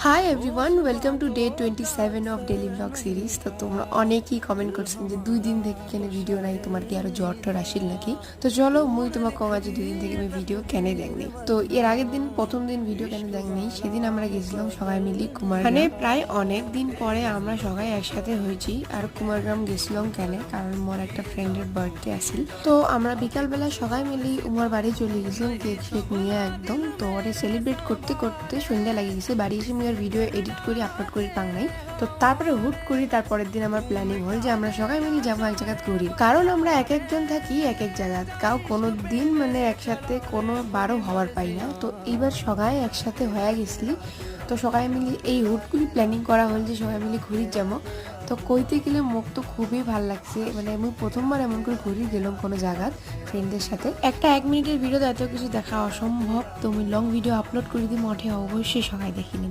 Hi everyone, welcome to day 27 of daily blog series. তো তোমরা অনেকেই কমেন্ট করছেন যে 2 দিন থেকে কেন ভিডিও নাই, তোমার কি আরো জ্বর টর আসিল নাকি? তো চলো মুই তোমাকে কমা যে 2 দিন থেকে আমি ভিডিও কেন দেখনি। তো এর আগের দিন প্রথম দিন ভিডিও কেন দেখনি, সেদিন আমরা গেছিলাম সবাই মিলি কুমার, মানে প্রায় অনেক দিন পরে আমরা সবাই একসাথে হয়েছি। আর কুমারগ্রাম গেছিলাম কেন, কারণ মোর একটা ফ্রেন্ডের বার্থডে আসিল। তো আমরা বিকালবেলা সবাই মিলি উমার বাড়ি চলে গেছিলাম কেক শেক নিয়ে একদম। তো ওরে সেলিব্রেট করতে করতে সন্ধ্যা লাগিয়ে গেছে। বাড়ি এসে আমি আর ভিডিও এডিট করে আপলোড করে পাং নাই। তো তারপরে হুট করি তারপরের দিন আমার প্ল্যানিং হল যে আমরা সবাই মিলে যাবো এক জায়গা ঘুরি, কারণ আমরা এক একজন থাকি এক এক জায়গা, কাউ কোনো দিন মানে একসাথে কোনো বারও হওয়ার পাই না। তো এইবার সবাই একসাথে হয়ে গেছিলি। তো সবাই মিলে এই হুট করে প্ল্যানিং করা হল যে সবাই মিলে ঘুরি যাবো। তো কইতে গেলে মুখ তো খুবই ভাল লাগছে, মানে আমি প্রথমবার এমন করে ঘুরি গেলাম কোনো জায়গা ফ্রেন্ডদের সাথে। একটা 1 মিনিটের ভিডিও এত কিছু দেখা অসম্ভব। তুমি লং ভিডিও আপলোড করে দিই মঠে, অবশ্যই সবাই দেখি নিন।